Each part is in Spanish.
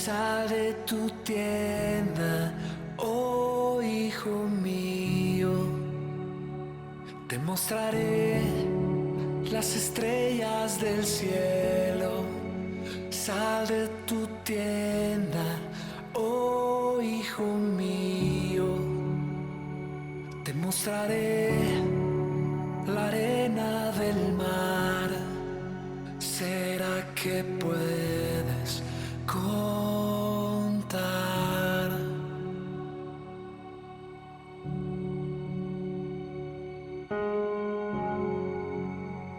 Sal de tu tienda, oh hijo mío, te mostraré las estrellas del cielo. Sal de tu tienda, oh hijo mío, te mostraré la arena del mar. ¿Será que puedes contar?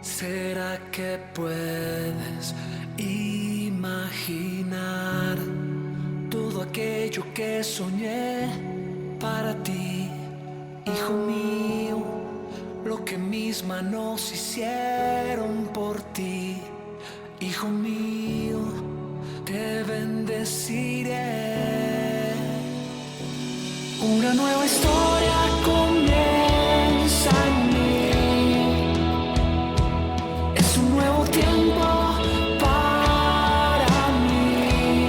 ¿Será que puedes imaginar todo aquello que soñé para ti, hijo mío? Lo que mis manos hicieron por ti, hijo mío, te bendeciré. Una nueva historia comienza en mí. Es un nuevo tiempo para mí.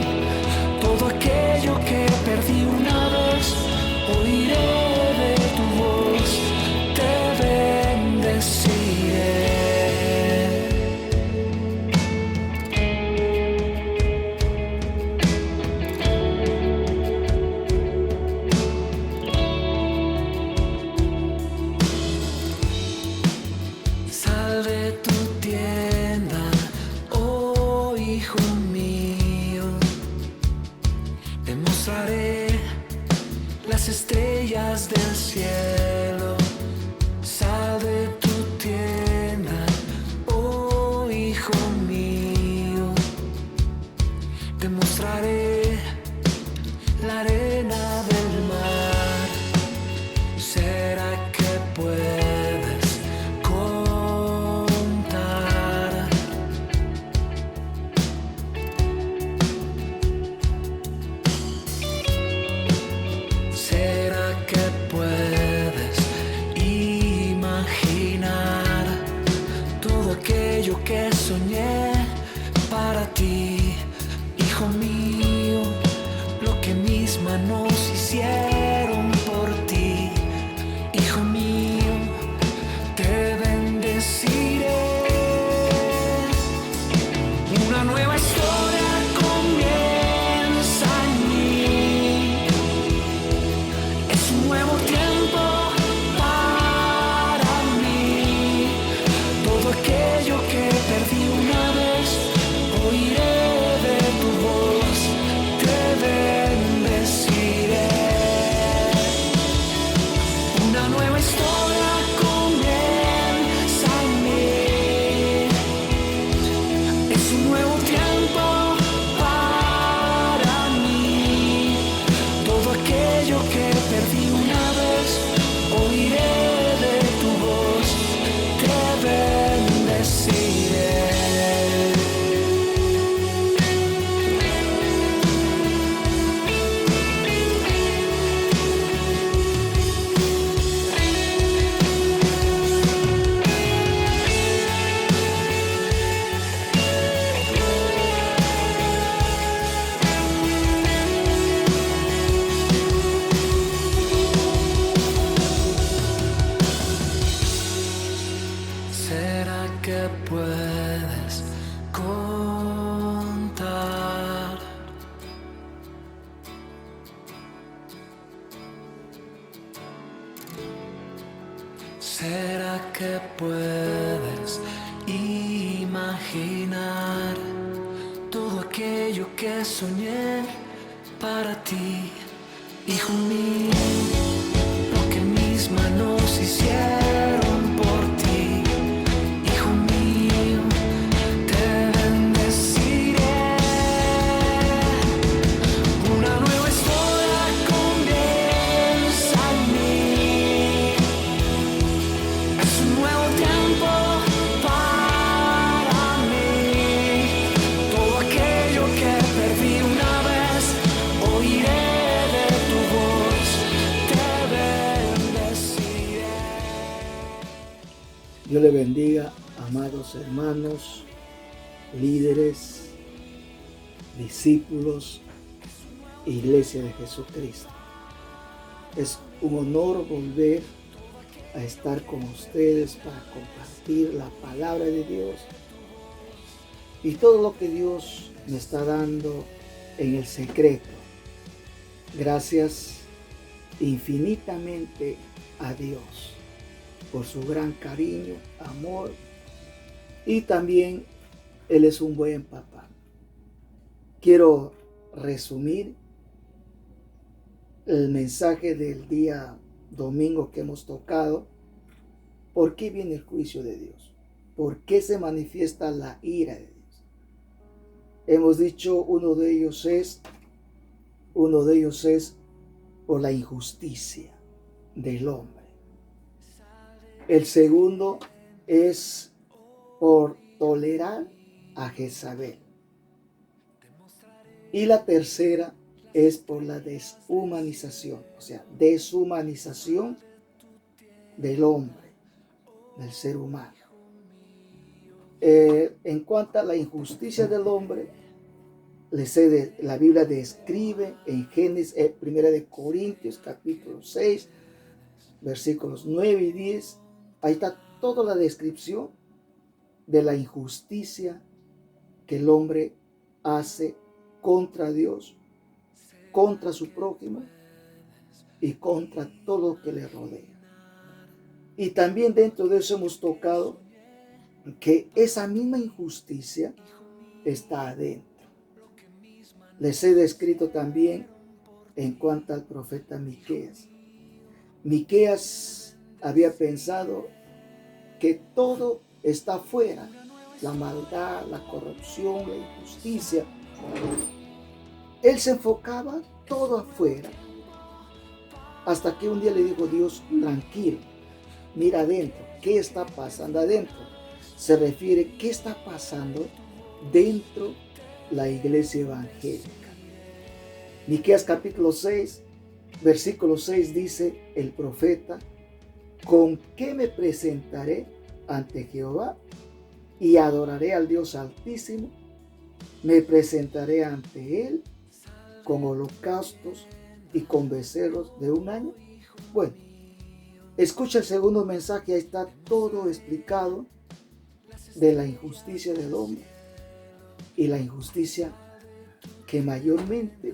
Todo aquello que perdí una vez, oiré de tu voz, te bendeciré. Sal de tu tienda, oh hijo mío, te mostraré las estrellas del cielo. Sal de tu tienda, oh hijo mío, te mostraré la arena del mar. ¿Será que puedes contar? ¿Será que puedes imaginar todo aquello que soñé para ti, hijo mío? Lo que mis manos hicieron por ti, hijo mío, te bendeciré. Una nueva historia comienza en mí. Es un nuevo tiempo para mí. Todo aquello que perdí una vez, oiré de tu voz, te bendeciré. Una nueva historia comienza en mí. Es un nuevo tiempo para mí. Todo aquello que perdí una vez, oiré de tu voz, te bendeciré. ¿Será que puedes contar? ¿Será que puedes imaginar todo aquello que soñé para ti, hijo mío? Lo que mis manos hicieron por ti, hijo mío, te bendeciré. Una nueva historia comienza en mí. Es un nuevo tiempo para mí. Todo aquello que perdí una vez, oiré de tu voz, te bendeciré. Dios le bendiga, amados hermanos, líderes, discípulos Iglesia de Jesucristo. Es un honor volver a estar con ustedes para compartir la palabra de Dios y todo lo que Dios me está dando en el secreto. Gracias infinitamente a Dios por su gran cariño, amor, y también Él es un buen papá. Quiero resumir el mensaje del día domingo que hemos tocado. ¿Por qué viene el juicio de Dios? ¿Por qué se manifiesta la ira de Dios? Hemos dicho uno de ellos es por la injusticia del hombre. El segundo es por tolerar a Jezabel. Y la tercera es por la deshumanización, o sea, deshumanización del hombre, del ser humano. En cuanto a la injusticia del hombre, la Biblia describe en Génesis, 1 de Corintios, capítulo 6, versículos 9 y 10, ahí está toda la descripción de la injusticia que el hombre hace contra Dios, contra su prójimo y contra todo lo que le rodea. Y también dentro de eso hemos tocado que esa misma injusticia está adentro. Les he descrito también en cuanto al profeta Miqueas. Miqueas había pensado que todo está afuera, la maldad, la corrupción, la injusticia. Él se enfocaba todo afuera, hasta que un día le dijo Dios: tranquilo, mira adentro, ¿qué está pasando adentro? Se refiere, ¿qué está pasando dentro de la iglesia evangélica? Miqueas capítulo 6, versículo 6 dice el profeta: ¿con qué me presentaré ante Jehová y adoraré al Dios Altísimo? Me presentaré ante Él con holocaustos y con becerros de un año. Bueno, escucha el segundo mensaje, ahí está todo explicado de la injusticia del hombre y la injusticia que mayormente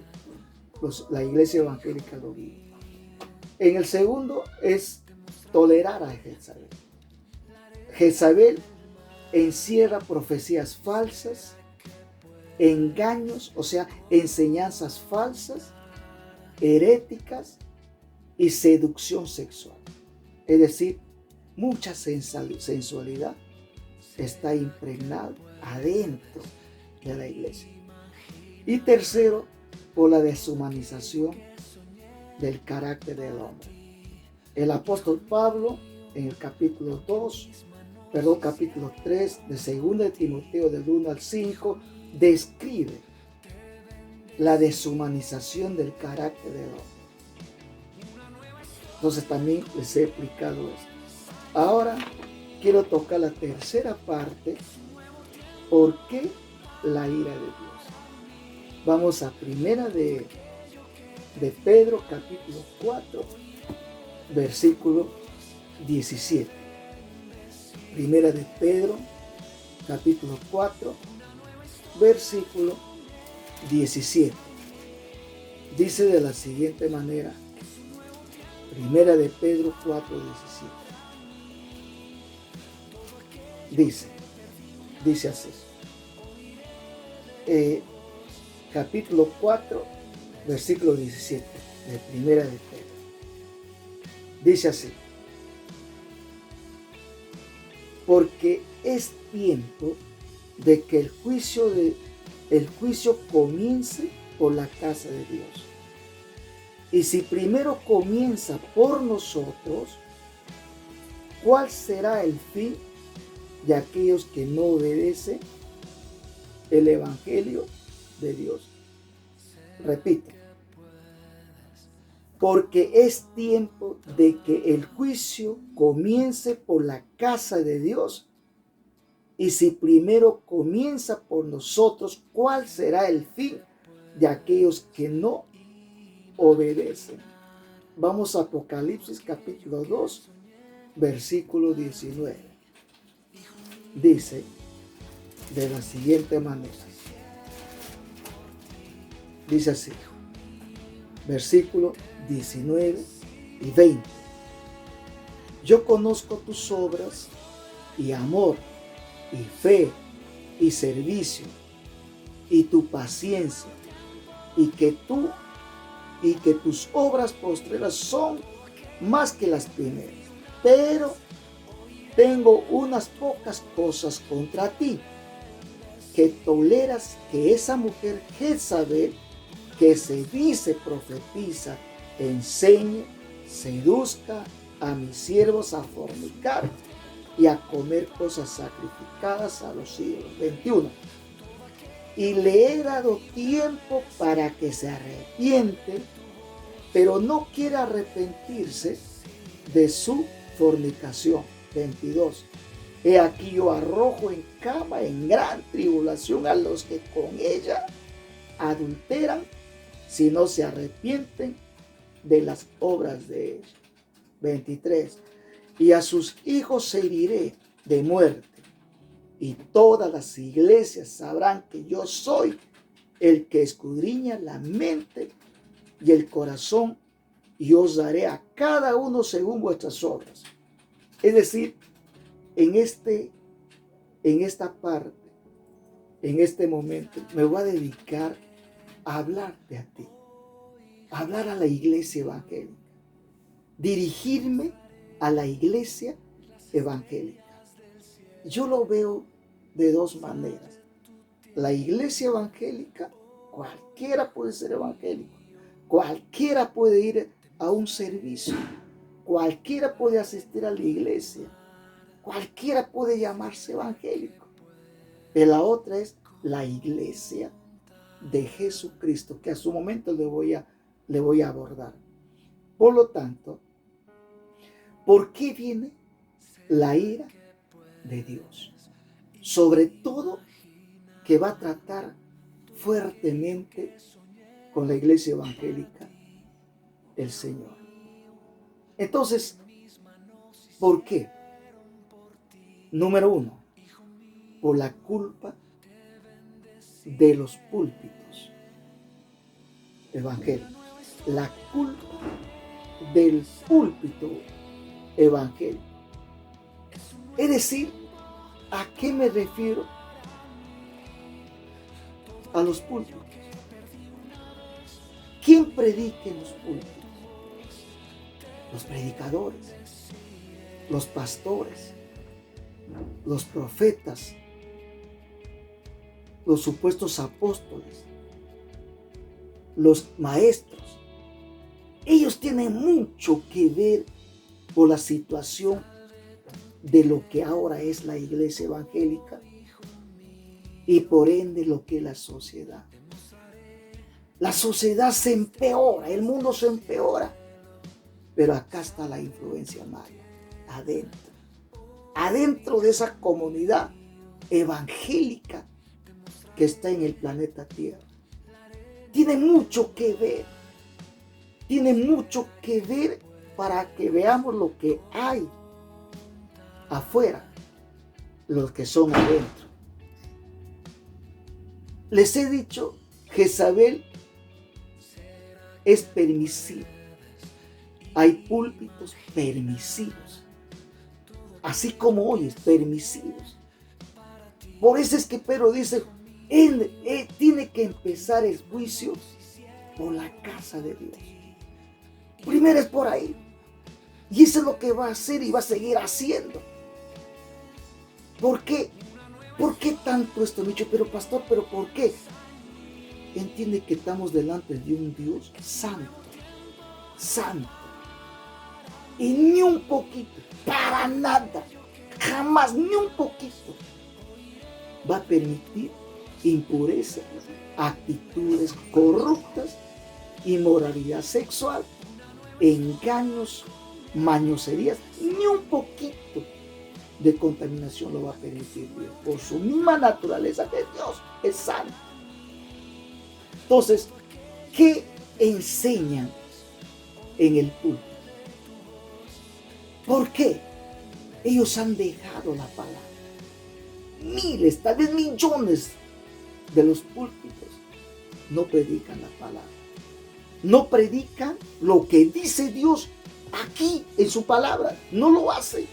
la iglesia evangélica lo vive. En el segundo es tolerar a Jezabel. Jezabel encierra profecías falsas, engaños, o sea, enseñanzas falsas, heréticas y seducción sexual. Es decir, mucha sensualidad está impregnada adentro de la iglesia. Y tercero, por la deshumanización del carácter del hombre. El apóstol Pablo, en el capítulo 3 de 2 de Timoteo, del 1 al 5, describe la deshumanización del carácter del hombre. Entonces también les he explicado esto. Ahora quiero tocar la tercera parte. ¿Por qué la ira de Dios? Vamos a primera de Pedro, capítulo 4, versículo 17. Primera de Pedro, capítulo 4, versículo 17. Dice de la siguiente manera. Primera de Pedro 4, 17. Dice así. Capítulo 4, versículo 17 de Primera de Pedro. Dice así: porque es tiempo de que el juicio comience por la casa de Dios. Y si primero comienza por nosotros, ¿cuál será el fin de aquellos que no obedecen el evangelio de Dios? Repito, porque es tiempo de que el juicio comience por la casa de Dios. Y si primero comienza por nosotros, ¿cuál será el fin de aquellos que no obedecen. Vamos a Apocalipsis capítulo 2, versículo 19. Dice de la siguiente manera. Dice así, versículo 19 y 20. Yo conozco tus obras y amor y fe y servicio y tu paciencia y que tus obras postreras son más que las primeras. Pero tengo unas pocas cosas contra ti, que toleras que esa mujer Jezabel, que se dice profetiza, enseñe, seduzca a mis siervos a fornicar y a comer cosas sacrificadas a los ídolos. 21. Y le he dado tiempo para que se arrepiente, pero no quiere arrepentirse de su fornicación. 22. He aquí yo arrojo en cama en gran tribulación a los que con ella adulteran, si no se arrepienten de las obras de ella. 23. Y a sus hijos heriré de muerte, y todas las iglesias sabrán que yo soy el que escudriña la mente y el corazón, y os daré a cada uno según vuestras obras. Es decir, en esta parte, en este momento, me voy a dedicar a hablarte a ti, a hablar a la iglesia evangélica, dirigirme a la iglesia evangélica. Yo lo veo de dos maneras. La iglesia evangélica, cualquiera puede ser evangélico, cualquiera puede ir a un servicio, cualquiera puede asistir a la iglesia, cualquiera puede llamarse evangélico. Pero la otra es la iglesia de Jesucristo, que a su momento le voy a abordar. Por lo tanto, ¿por qué viene la ira de Dios? Sobre todo que va a tratar fuertemente con la iglesia evangélica el Señor. Entonces, ¿por qué? Número 1, por la culpa de los púlpitos evangélicos. La culpa del púlpito evangélico. Es decir, ¿a qué me refiero? A los púlpitos. ¿Quién predica en los púlpitos? Los predicadores, los pastores, los profetas, los supuestos apóstoles, los maestros. Ellos tienen mucho que ver por la situación de lo que ahora es la iglesia evangélica y por ende lo que es la sociedad. La sociedad se empeora, el mundo se empeora, pero acá está la influencia mala, adentro de esa comunidad evangélica que está en el planeta Tierra. Tiene mucho que ver para que veamos lo que hay afuera, los que son adentro. Les he dicho, Jezabel es permisiva. Hay púlpitos permisivos, así como hoy es permisivos. Por eso es que Pedro dice, él tiene que empezar el juicio por la casa de Dios. Primero es por ahí. Y eso es lo que va a hacer y va a seguir haciendo. ¿Por qué? ¿Por qué tanto esto, Micho? Pero pastor, ¿pero por qué? Entiende que estamos delante de un Dios santo. Santo. Y ni un poquito, para nada, jamás, ni un poquito, va a permitir impureza, actitudes corruptas, inmoralidad sexual, engaños, mañoserías, ni un poquito de contaminación lo va a permitir Dios, por su misma naturaleza, que Dios es santo. Entonces, ¿qué enseñan en el púlpito. ¿Por qué? Ellos han dejado la palabra. Miles, tal vez millones de los púlpitos no predican la palabra. No predican lo que dice Dios aquí en su palabra. No lo hacen.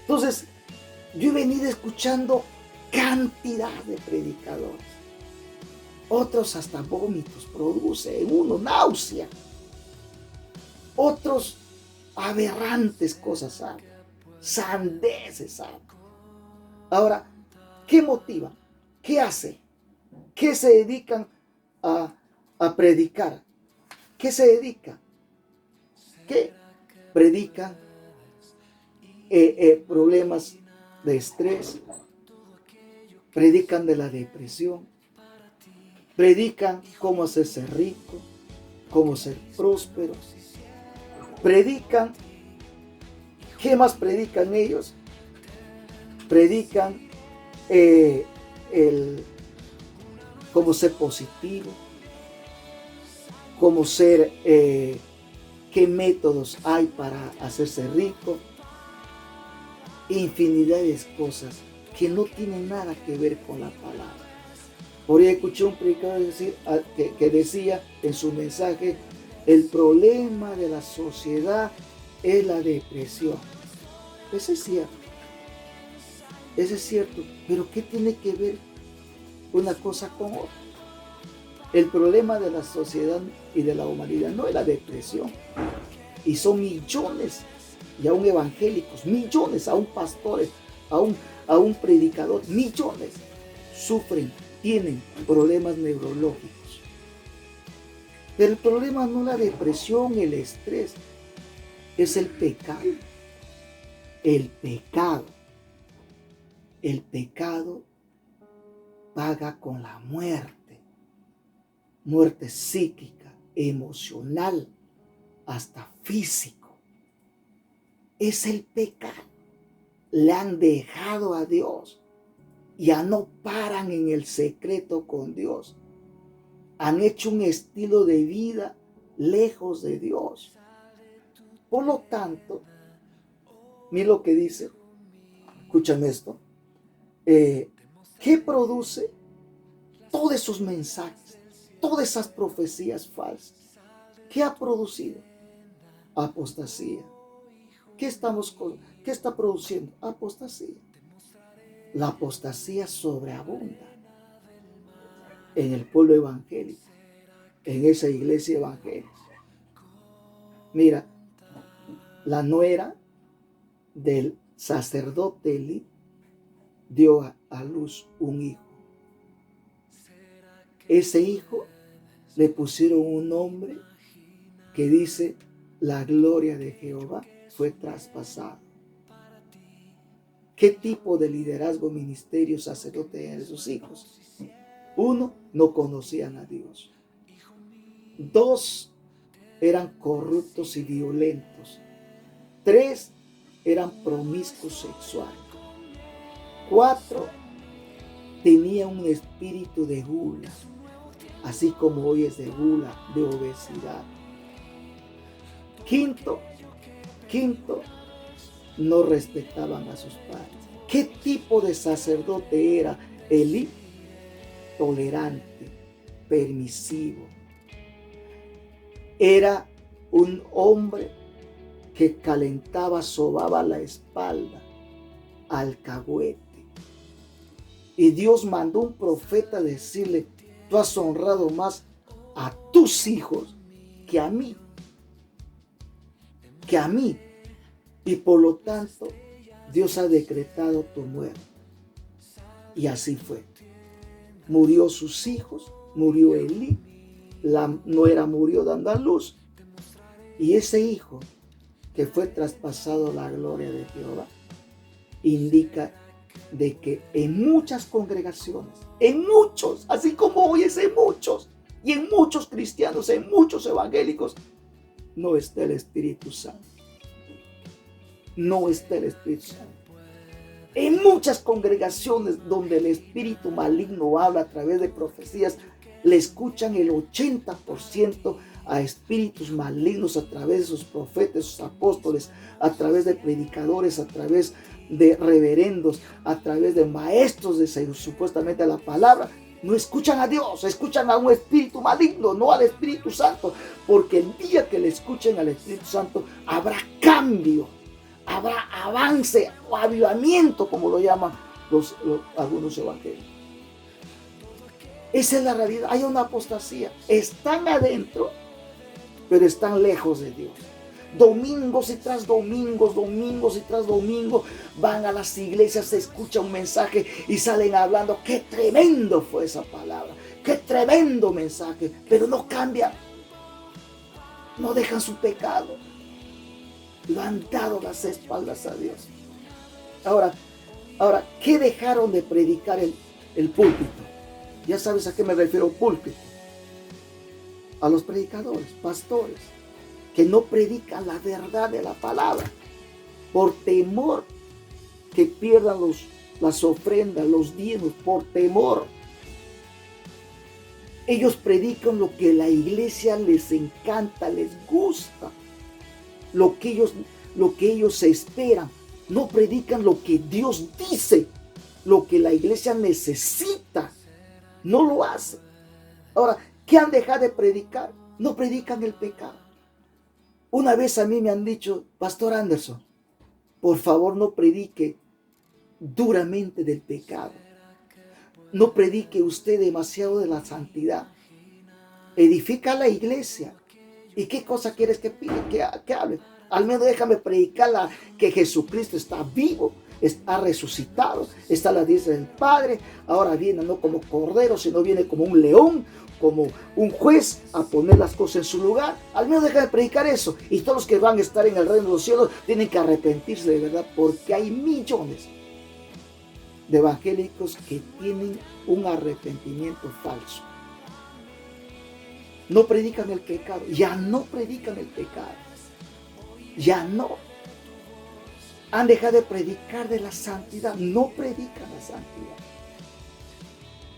Entonces, yo he venido escuchando cantidad de predicadores. Otros hasta vómitos produce en uno, náusea. Otros aberrantes cosas hablan, sandeces hablan. Ahora, ¿qué motiva? ¿Qué hace? ¿Qué se dedican a predicar? ¿Qué se dedica? ¿Qué? Predican problemas de estrés, predican de la depresión, predican cómo hacerse rico, cómo ser próspero, predican, ¿qué más predican ellos? Predican cómo ser positivo, cómo ser, qué métodos hay para hacerse rico, infinidad de cosas que no tienen nada que ver con la palabra. Por ahí escuché un predicador decir, que decía en su mensaje, el problema de la sociedad es la depresión. Eso es cierto. Eso es cierto. Pero ¿qué tiene que ver una cosa con otra? El problema de la sociedad y de la humanidad no es la depresión. Y son millones, y aún evangélicos, millones, aún pastores, aún predicadores, millones sufren, tienen problemas neurológicos. Pero el problema no es la depresión, el estrés, es el pecado. El pecado. El pecado paga con la muerte. Muerte psíquica, emocional, hasta físico. Es el pecado. Le han dejado a Dios. Ya no paran en el secreto con Dios. Han hecho un estilo de vida lejos de Dios. Por lo tanto, mira lo que dice. Escúchame esto. ¿Qué produce todos esos mensajes, todas esas profecías falsas? ¿Qué ha producido? Apostasía. ¿Qué está produciendo? Apostasía. La apostasía sobreabunda en el pueblo evangélico, en esa iglesia evangélica. Mira, la nuera del sacerdote Elí dio a luz un hijo. Ese hijo le pusieron un nombre que dice: la gloria de Jehová fue traspasada. ¿Qué tipo de liderazgo, ministerio, sacerdote eran sus hijos? 1, no conocían a Dios. 2, eran corruptos y violentos. 3, eran promiscuos sexuales. 4, tenían un espíritu de gula, así como hoy es de gula, de obesidad. Quinto, no respetaban a sus padres. ¿Qué tipo de sacerdote era Elí? Tolerante, permisivo. Era un hombre que calentaba, sobaba la espalda, alcahuete. Y Dios mandó un profeta a decirle: tú has honrado más a tus hijos que a mí. Y por lo tanto, Dios ha decretado tu muerte. Y así fue. Murió sus hijos, murió Elí, la nuera murió dando a luz. Y ese hijo que fue traspasado la gloria de Jehová, indica de que en muchas congregaciones, en muchos, así como hoy es en muchos, y en muchos cristianos, en muchos evangélicos, no está el Espíritu Santo. No está el Espíritu Santo. En muchas congregaciones donde el espíritu maligno habla a través de profecías, le escuchan el 80% a espíritus malignos a través de sus profetas, sus apóstoles, a través de predicadores, a través de reverendos, a través de maestros de supuestamente la palabra. No escuchan a Dios, escuchan a un espíritu maligno, no al Espíritu Santo, porque el día que le escuchen al Espíritu Santo habrá cambio, habrá avance o avivamiento, como lo llaman algunos evangelios. Esa es la realidad. Hay una apostasía. Están adentro, pero están lejos de Dios. Domingos y tras domingos, domingos y tras domingos, van a las iglesias, se escucha un mensaje y salen hablando. ¡Qué tremendo fue esa palabra! ¡Qué tremendo mensaje! Pero no cambian. No dejan su pecado. Lo han dado las espaldas a Dios. Ahora, ¿qué dejaron de predicar el púlpito? Ya sabes a qué me refiero, púlpito. A los predicadores, pastores, que no predican la verdad de la palabra, por temor que pierdan las ofrendas, los diezmos, por temor. Ellos predican lo que la iglesia les encanta, les gusta, lo que ellos esperan. No predican lo que Dios dice, lo que la iglesia necesita. No lo hacen. Ahora, ¿qué han dejado de predicar? No predican el pecado. Una vez a mí me han dicho, Pastor Anderson, por favor no predique duramente del pecado. No predique usted demasiado de la santidad. Edifica la iglesia. ¿Y qué cosa quieres que hable? Al menos déjame predicar que Jesucristo está vivo, ha resucitado, está a la diestra del Padre. Ahora viene no como cordero, sino viene como un león, como un juez a poner las cosas en su lugar. Al menos déjame predicar eso. Y todos los que van a estar en el reino de los cielos tienen que arrepentirse de verdad, porque hay millones de evangélicos que tienen un arrepentimiento falso. No predican el pecado, ya no predican el pecado, ya no. Han dejado de predicar de la santidad, no predican la santidad,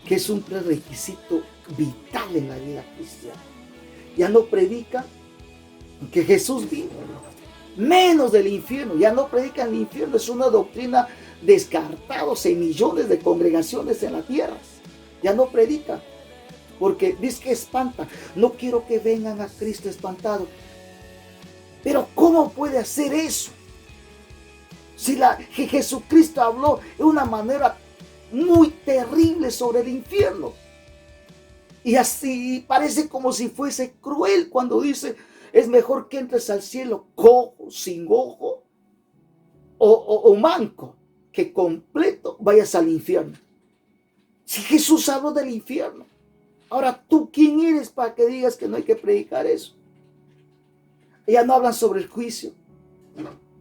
que es un prerequisito vital en la vida cristiana. Ya no predican que Jesús vino, menos del infierno, ya no predican el infierno, es una doctrina descartada en millones de congregaciones en la tierra. Ya no predican, porque dice que espanta. No quiero que vengan a Cristo espantado. Pero ¿cómo puede hacer eso? Si Jesucristo habló de una manera muy terrible sobre el infierno. Y así parece como si fuese cruel cuando dice, es mejor que entres al cielo cojo, sin ojo o manco, que completo vayas al infierno. Si Jesús habló del infierno, ahora tú quién eres para que digas que no hay que predicar eso. Ya no hablan sobre el juicio.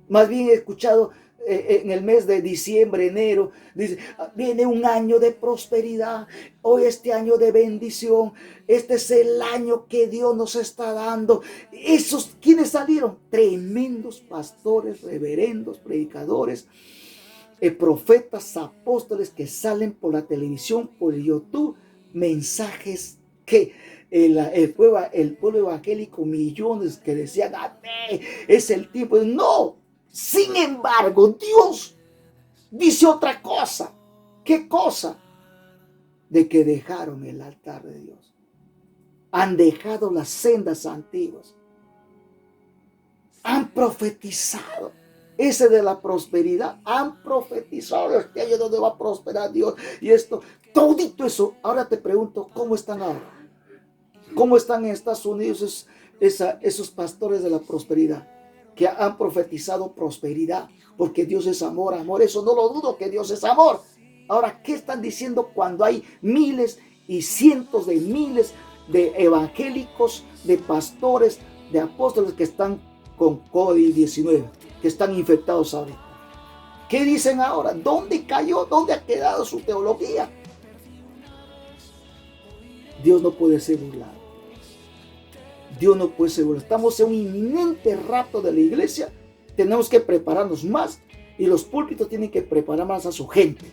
Más bien he escuchado en el mes de diciembre, enero, dice, viene un año de prosperidad, hoy este año de bendición, este es el año que Dios nos está dando. Esos, ¿quiénes salieron? Tremendos pastores, reverendos, predicadores, profetas, apóstoles que salen por la televisión, por YouTube, mensajes que el pueblo evangélico, millones que decían, es el tiempo. No. Sin embargo, Dios dice otra cosa. ¿Qué cosa? De que dejaron el altar de Dios. Han dejado las sendas antiguas. Han profetizado. Ese de la prosperidad. Han profetizado este año donde va a prosperar Dios. Y esto, todito eso. Ahora te pregunto, ¿cómo están ahora? ¿Cómo están en Estados Unidos esos pastores de la prosperidad? Que han profetizado prosperidad, porque Dios es amor, amor, eso no lo dudo que Dios es amor. Ahora, ¿qué están diciendo cuando hay miles y cientos de miles de evangélicos, de pastores, de apóstoles que están con COVID-19, que están infectados ahora? ¿Qué dicen ahora? ¿Dónde cayó? ¿Dónde ha quedado su teología? Dios no puede ser burlado. Dios no puede ser burlado. Estamos en un inminente rapto de la iglesia. Tenemos que prepararnos más. Y los púlpitos tienen que preparar más a su gente.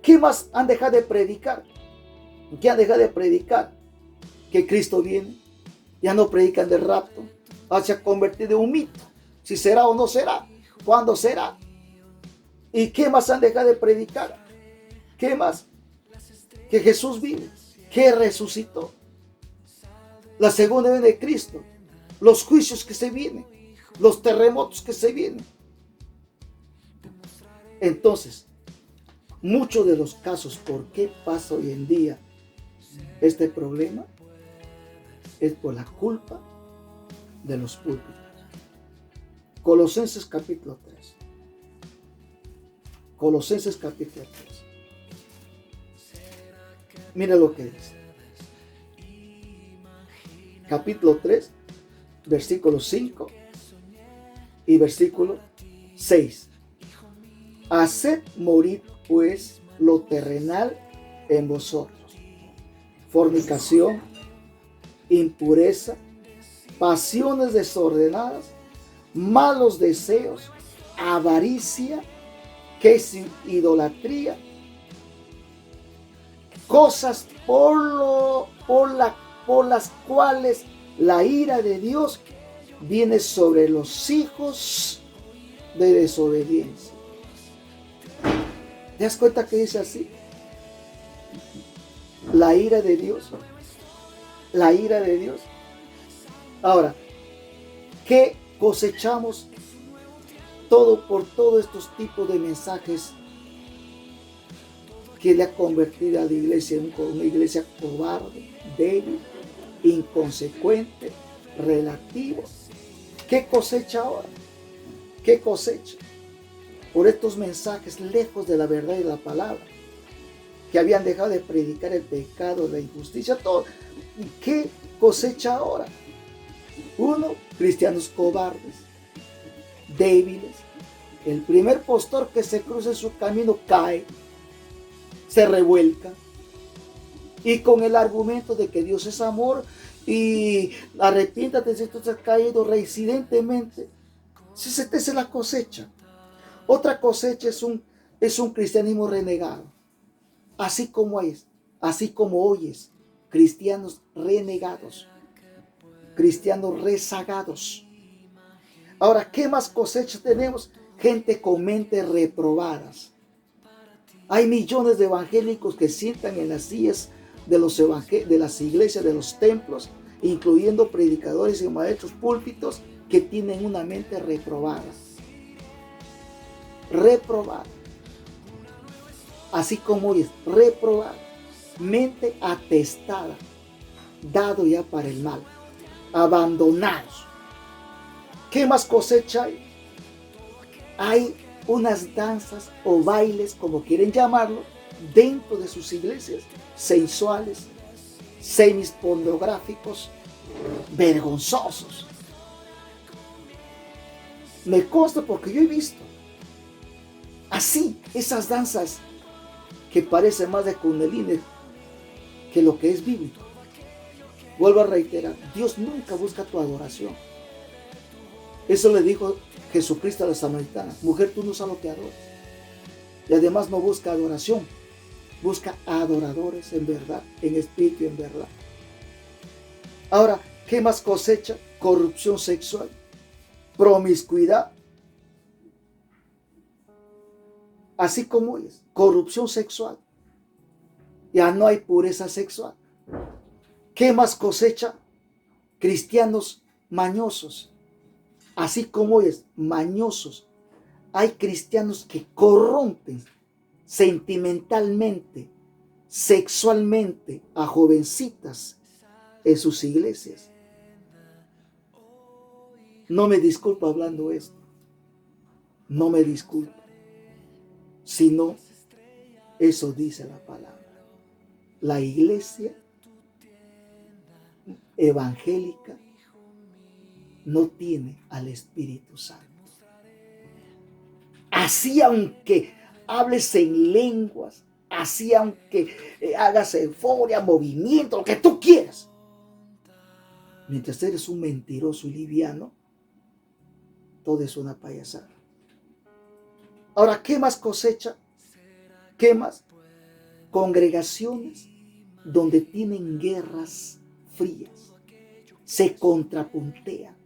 ¿Qué más han dejado de predicar? Ya deja de predicar que Cristo viene. Ya no predican del rapto. Se ha convertido en un mito. Si será o no será. ¿Cuándo será? ¿Y qué más han dejado de predicar? ¿Qué más? Que Jesús vive, que resucitó. La segunda venida de Cristo. Los juicios que se vienen. Los terremotos que se vienen. Entonces, muchos de los casos, ¿por qué pasa hoy en día este problema? Es por la culpa de los púlpitos. Colosenses capítulo 3. Colosenses capítulo 3. Mira lo que dice. Capítulo 3, versículo 5 y versículo 6. Haced morir pues lo terrenal en vosotros: fornicación, impureza, pasiones desordenadas, malos deseos, avaricia, que es idolatría, cosas por las cuales la ira de Dios viene sobre los hijos de desobediencia. ¿Te das cuenta que dice así? La ira de Dios. La ira de Dios. Ahora, ¿qué cosechamos por todos estos tipos de mensajes que le ha convertido a la iglesia en una iglesia cobarde, débil, inconsecuente, relativo? ¿Qué cosecha ahora? ¿Qué cosecha? Por estos mensajes lejos de la verdad y de la palabra, que habían dejado de predicar el pecado, la injusticia, todo. ¿Y qué cosecha ahora? Uno, cristianos cobardes, débiles. El primer pastor que se cruza en su camino cae, se revuelca, y con el argumento de que Dios es amor y arrepiéntate si tú has caído reincidentemente. Esa es la cosecha. Otra cosecha es un cristianismo renegado. Así como oyes, cristianos renegados, cristianos rezagados. Ahora, ¿qué más cosecha tenemos? Gente con mentes reprobadas. Hay millones de evangélicos que sientan en las sillas de las iglesias, de los templos, incluyendo predicadores y maestros púlpitos, que tienen una mente reprobada. Reprobada. Así como es, reprobada. Mente atestada. Dado ya para el mal. Abandonados. ¿Qué más cosecha hay? Hay unas danzas o bailes, como quieren llamarlo, dentro de sus iglesias, sensuales, semipornográficos, vergonzosos. Me consta porque yo he visto así esas danzas que parecen más de Kundalini que lo que es bíblico. Vuelvo a reiterar, Dios nunca busca tu adoración. Eso le dijo Jesucristo a la samaritana: mujer, tú no sabes lo que adoras. Y además no busca adoración, busca adoradores en verdad, en espíritu y en verdad. Ahora, ¿qué más cosecha? Corrupción sexual, promiscuidad. Así como es, corrupción sexual. Ya no hay pureza sexual. ¿Qué más cosecha? Cristianos mañosos. Así como es, mañosos. Hay cristianos que corrompen sentimentalmente, sexualmente a jovencitas en sus iglesias. No me disculpo hablando esto. No me disculpo. Sino, eso dice la palabra. La iglesia evangélica no tiene al Espíritu Santo. Así aunque hables en lenguas, así aunque hagas euforia, movimiento, lo que tú quieras, mientras eres un mentiroso y liviano, todo es una payasada. Ahora, ¿qué más cosecha? ¿Qué más? Congregaciones donde tienen guerras frías, se contrapuntean.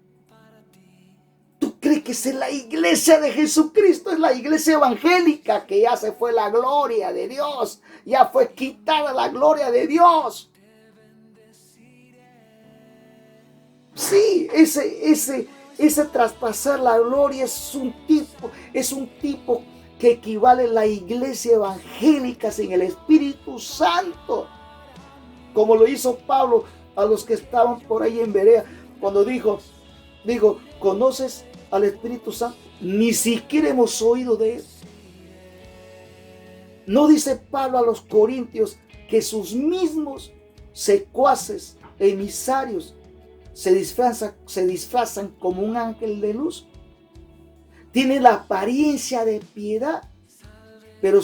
¿Tú crees que es la iglesia de Jesucristo? Es la iglesia evangélica que ya se fue la gloria de Dios, ya fue quitada la gloria de Dios. Sí, ese traspasar la gloria es un tipo que equivale a la iglesia evangélica sin el Espíritu Santo. Como lo hizo Pablo a los que estaban por ahí en Berea, cuando dijo, ¿conoces al Espíritu Santo? Ni siquiera hemos oído de él. No dice Pablo a los corintios que sus mismos secuaces, emisarios, se disfrazan como un ángel de luz. Tienen la apariencia de piedad, pero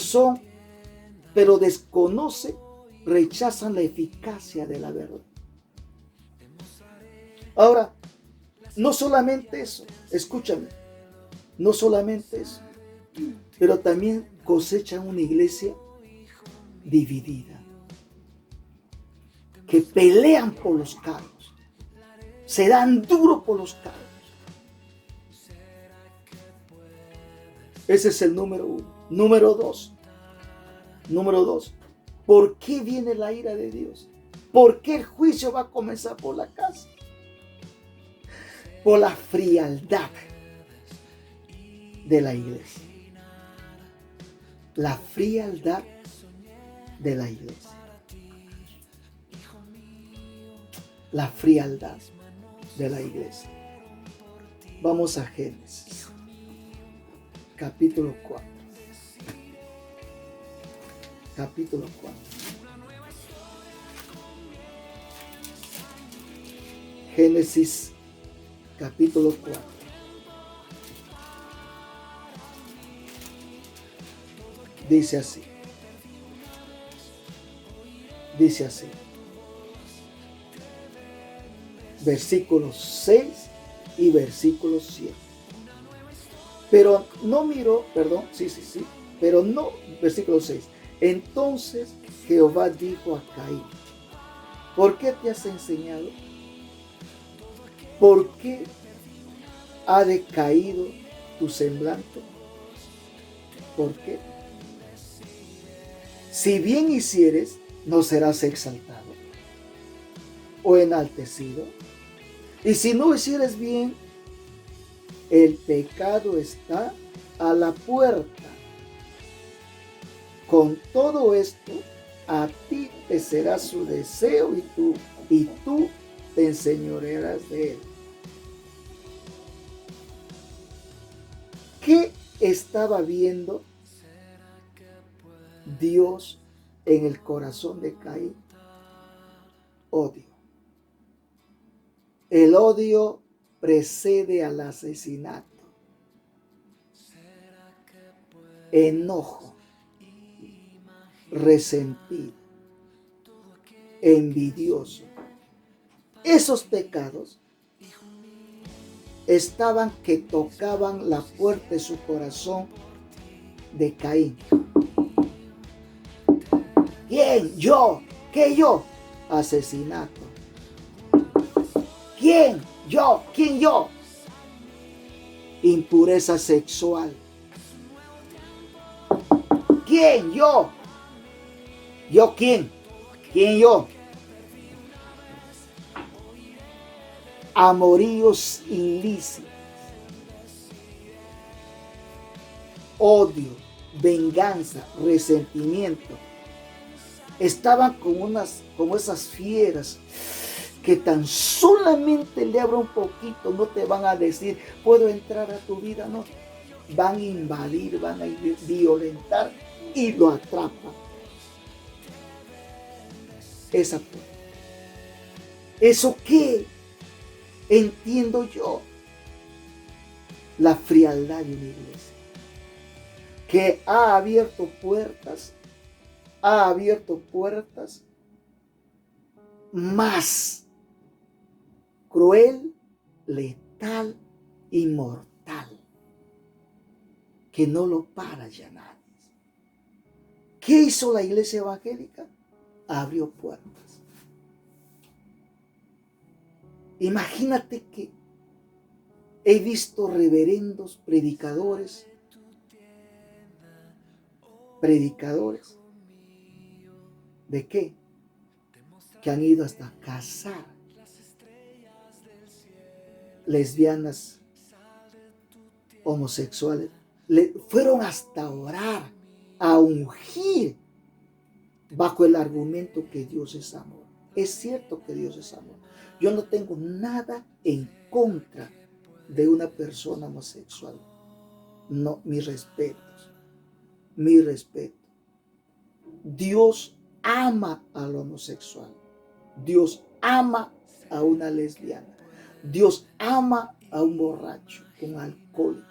desconocen, rechazan la eficacia de la verdad. Ahora, no solamente eso, escúchame, no solamente eso, pero también cosechan una iglesia dividida, que pelean por los cargos, se dan duro por los cargos. Ese es el número uno. Número dos, ¿por qué viene la ira de Dios? ¿Por qué el juicio va a comenzar por la casa? Por la frialdad de la iglesia. La frialdad de la iglesia. La frialdad de la iglesia. Vamos a Génesis, capítulo 4. Capítulo 4. Génesis, capítulo 4. Dice así. Versículos 6 y versículos 7. Pero no miró, versículo 6. Entonces Jehová dijo a Caín, ¿por qué te has enseñado? ¿Por qué ha decaído tu semblante? ¿Por qué? Si bien hicieres, no serás exaltado o enaltecido. Y si no hicieres bien, el pecado está a la puerta. Con todo esto, a ti te será su deseo y tú te enseñorearás de él. ¿Qué estaba viendo Dios en el corazón de Caín? Odio. El odio precede al asesinato. Enojo, resentido, envidioso. Esos pecados estaban que tocaban la puerta de su corazón de Caín. ¿Quién? Yo. ¿Qué yo? Asesinato. ¿Quién? Yo. ¿Quién yo? Impureza sexual. ¿Quién? Yo. ¿Yo quién? ¿Quién yo? Amoríos ilícitos. Odio, venganza, resentimiento. Estaban como esas fieras que tan solamente le abra un poquito, no te van a decir, puedo entrar a tu vida, no. Van a invadir, van a violentar y lo atrapan. Esa puerta. ¿Eso qué? Entiendo yo. La frialdad de una iglesia que ha abierto puertas más cruel, letal y mortal, que no lo para ya nadie. ¿Qué hizo la iglesia evangélica? abrió puertas. Imagínate que he visto reverendos predicadores ¿de qué? Que han ido hasta casar lesbianas, homosexuales. Fueron hasta orar, a ungir, bajo el argumento que Dios es amor. Es cierto que Dios es amor. Yo no tengo nada en contra de una persona homosexual. No, mis respetos. Mi respeto. Dios ama al homosexual. Dios ama a una lesbiana. Dios ama a un borracho, un alcohólico.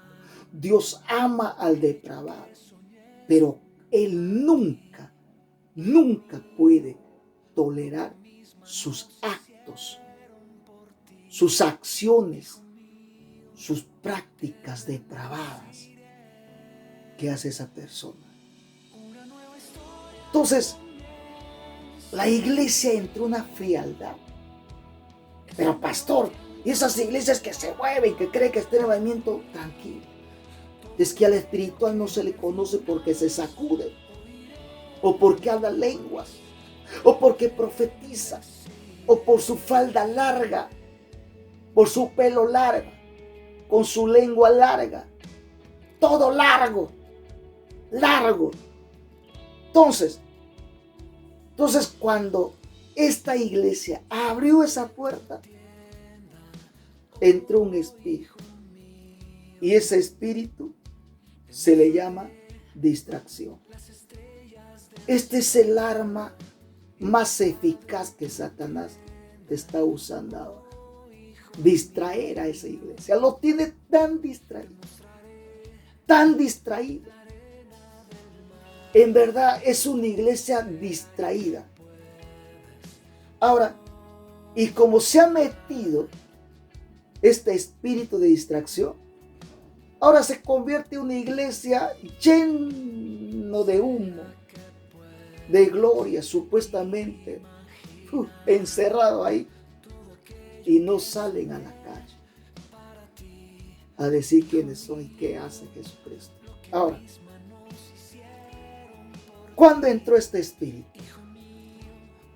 Dios ama al depravado. Pero Él nunca puede tolerar sus actos, sus acciones, sus prácticas depravadas que hace esa persona. Entonces, la iglesia entró en una frialdad. Pero pastor, y esas iglesias que se mueven, que creen que está en movimiento, tranquilo. Es que al espiritual no se le conoce porque se sacude, o porque habla lenguas, o porque profetiza, o por su falda larga, por su pelo largo, con su lengua larga, todo largo. Entonces cuando esta iglesia abrió esa puerta, entró un espíritu. Y ese espíritu se le llama distracción. Este es el arma más eficaz que Satanás está usando ahora. Distraer a esa iglesia. Lo tiene tan distraído. Tan distraído. En verdad es una iglesia distraída. Ahora, y como se ha metido este espíritu de distracción, ahora se convierte en una iglesia lleno de humo, de gloria, supuestamente encerrado ahí, y no salen a la calle a decir quiénes son y qué hace Jesucristo. Ahora, ¿cuándo entró este espíritu?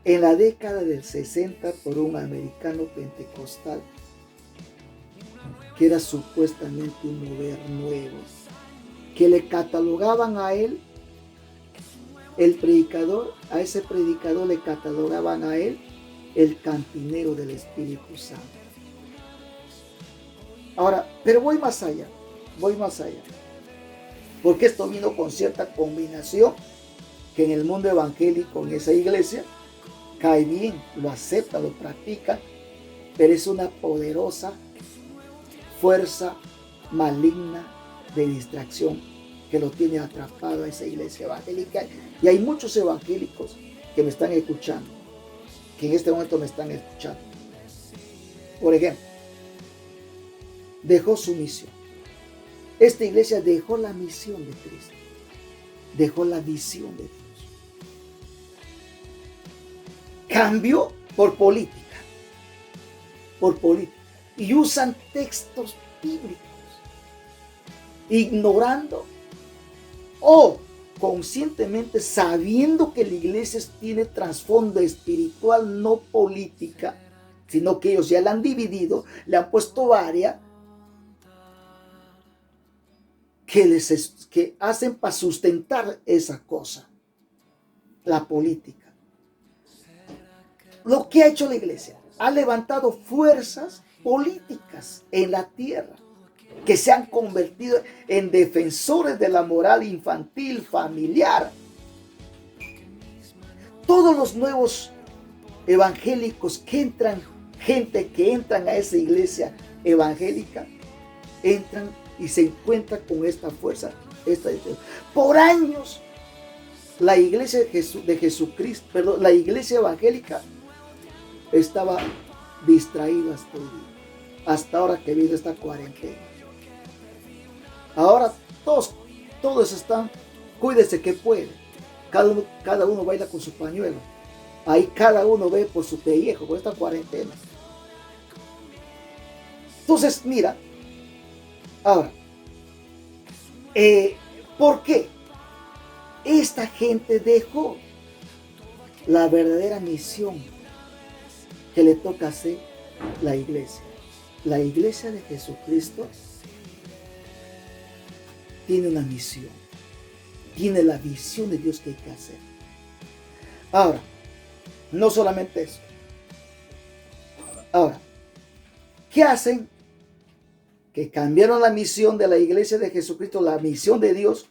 En la década del 60 por un americano pentecostal que era supuestamente un mover nuevo, que le catalogaban a él, el predicador, a ese predicador le catalogaban a él el cantinero del Espíritu Santo. Ahora, pero voy más allá, porque esto vino con cierta combinación que en el mundo evangélico, en esa iglesia, cae bien, lo acepta, lo practica, pero es una poderosa fuerza maligna de distracción que lo tiene atrapado a esa iglesia evangélica. Y hay muchos evangélicos que me están escuchando, que en este momento me están escuchando. Por ejemplo, dejó su misión. Esta iglesia dejó la misión de Cristo, dejó la visión de Dios. Cambió por política. Y usan textos bíblicos, ignorando o conscientemente sabiendo que la iglesia tiene trasfondo espiritual, no política, sino que ellos ya la han dividido, le han puesto área que hacen para sustentar esa cosa, la política. Lo que ha hecho la iglesia, ha levantado fuerzas políticas en la tierra que se han convertido en defensores de la moral infantil, familiar. Todos los nuevos evangélicos que entran, gente que entran a esa iglesia evangélica, entran y se encuentran con esta fuerza, por años. La iglesia de Jesucristo, la iglesia evangélica estaba distraída hasta ahora que viene esta cuarentena. Ahora todos están, cuídese que puede. Cada uno baila con su pañuelo. Ahí cada uno ve por su pellejo, por esta cuarentena. Entonces, mira, ahora, ¿por qué? Esta gente dejó la verdadera misión que le toca hacer la iglesia. La iglesia de Jesucristo tiene una misión, tiene la visión de Dios que hay que hacer. Ahora, no solamente eso. Ahora, ¿qué hacen? Que cambiaron la misión de la iglesia de Jesucristo, la misión de Dios,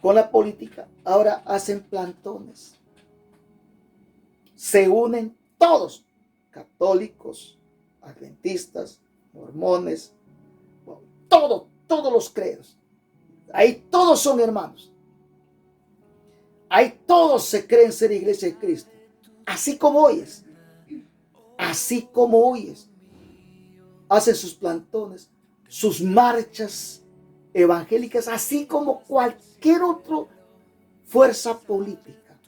con la política. Ahora hacen plantones. Se unen todos, católicos, adventistas, mormones, todos los credos. Ahí todos son hermanos. Ahí todos se creen ser iglesia de Cristo. Así como oyes. Así como oyes. Hacen sus plantones, sus marchas evangélicas, así como cualquier otra fuerza política.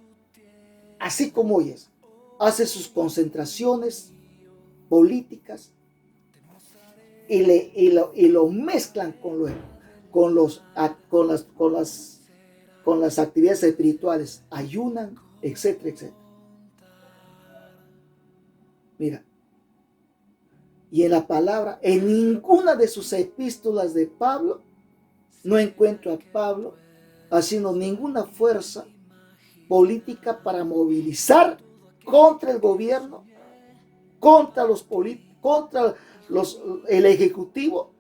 Así como oyes. Hace sus concentraciones políticas y lo mezclan con las actividades espirituales, ayunan, etcétera, etcétera. Mira, y en la palabra, en ninguna de sus epístolas de Pablo, no encuentro a Pablo haciendo ninguna fuerza política para movilizar contra el gobierno, contra los políticos, contra el ejecutivo.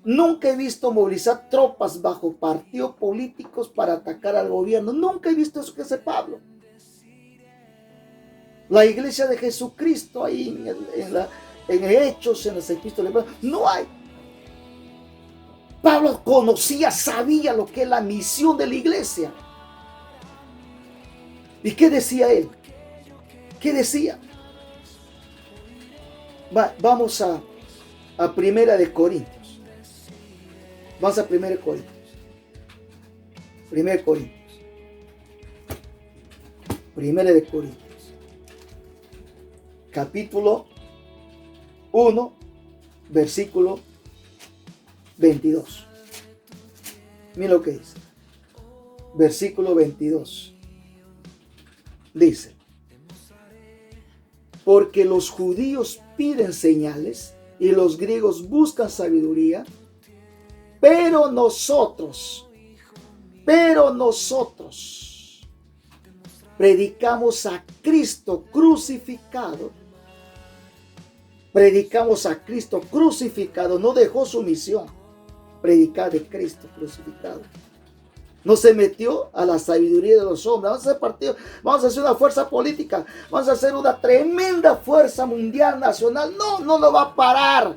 Nunca he visto movilizar tropas bajo partidos políticos para atacar al gobierno. Nunca he visto eso que hace Pablo. La iglesia de Jesucristo ahí en Hechos, en las epístolas, no hay. Pablo conocía, sabía lo que es la misión de la iglesia. ¿Y qué decía él? ¿Qué decía? Vamos a Primera de Corintios. Vamos a Primera de Corintios. Primera de Corintios. Capítulo 1, versículo 22. Mira lo que dice. Versículo 22. Dice: porque los judíos piden señales y los griegos buscan sabiduría, pero nosotros predicamos a Cristo crucificado. Predicamos a Cristo crucificado. No dejó su misión, predicar de Cristo crucificado. No se metió a la sabiduría de los hombres. Vamos a hacer partido, vamos a hacer una fuerza política, vamos a hacer una tremenda fuerza mundial, nacional. No lo va a parar.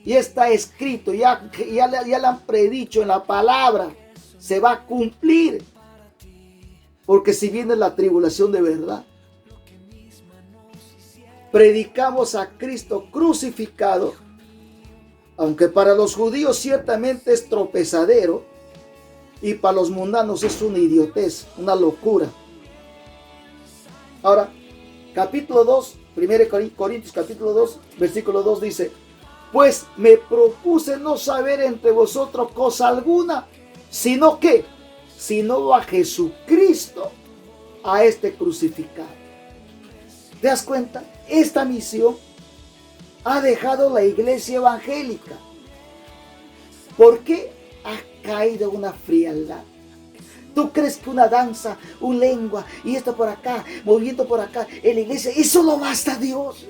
Y está escrito, ya le han predicho en la palabra. Se va a cumplir. Porque si viene la tribulación de verdad, predicamos a Cristo crucificado, aunque para los judíos ciertamente es tropezadero, y para los mundanos es una idiotez, una locura. Ahora, capítulo 2, 1 Corintios capítulo 2, versículo 2 dice: pues me propuse no saber entre vosotros cosa alguna, sino a Jesucristo, a este crucificado. ¿Te das cuenta? Esta misión ha dejado la iglesia evangélica. ¿Por qué? Ha caído una frialdad. ¿Tú crees que una danza, una lengua y esto por acá, moviendo por acá en la iglesia, eso lo basta a Dios?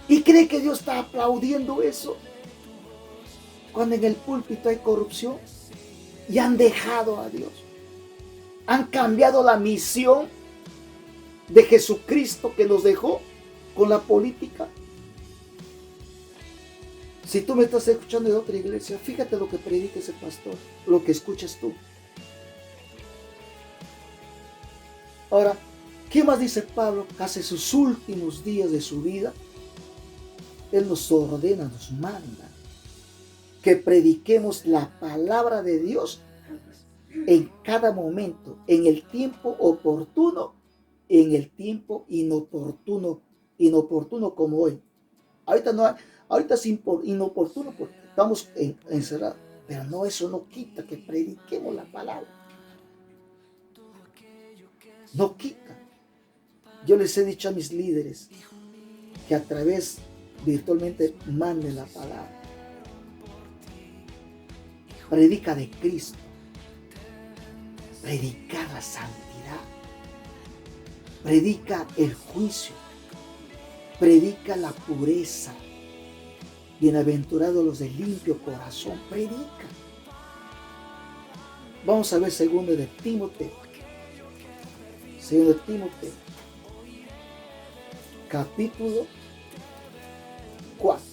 ¿Y cree que Dios está aplaudiendo eso? Cuando en el púlpito hay corrupción y han dejado a Dios. Han cambiado la misión de Jesucristo que nos dejó con la política. Si tú me estás escuchando de otra iglesia, fíjate lo que predica ese pastor, lo que escuchas tú. Ahora, ¿qué más dice Pablo? Hace sus últimos días de su vida, él nos ordena, nos manda que prediquemos la palabra de Dios en cada momento, en el tiempo oportuno en el tiempo inoportuno como hoy. Ahorita no, ahorita es inoportuno porque estamos encerrados. Pero no, eso no quita que prediquemos la palabra. No quita. Yo les he dicho a mis líderes que a través virtualmente manden la palabra. Predica de Cristo. Predica la santidad. Predica el juicio. Predica la pureza. Bienaventurados los de limpio corazón. Predica. Vamos a ver 2 de Timoteo. 2 de Timoteo. Capítulo 4.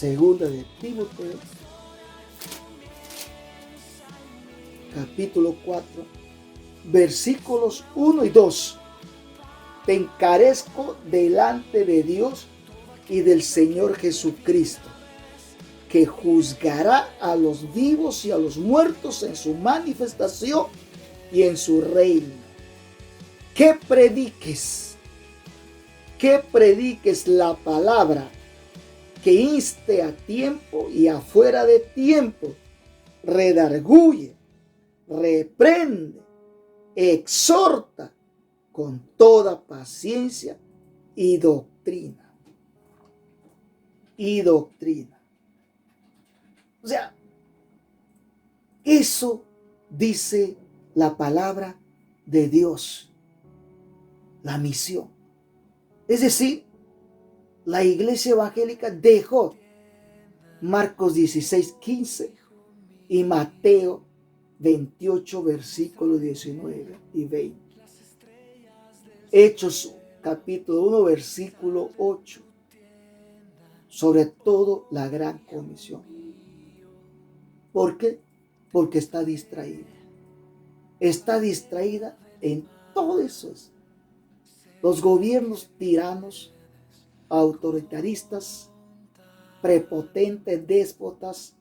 2 de Timoteo. Capítulo 4. Versículos 1 y 2. Te encarezco delante de Dios y del Señor Jesucristo, que juzgará a los vivos y a los muertos en su manifestación y en su reino. Que prediques la palabra, que inste a tiempo y afuera de tiempo, redarguye, reprende, exhorta con toda paciencia y doctrina. O sea, eso dice la palabra de Dios, la misión. Es decir, la iglesia evangélica dejó Marcos 16:15 y Mateo 28, versículos 19 y 20. Hechos capítulo 1, versículo 8. Sobre todo la gran comisión. ¿Por qué? Porque está distraída. Está distraída en todo eso. Los gobiernos tiranos, autoritaristas, prepotentes, déspotas,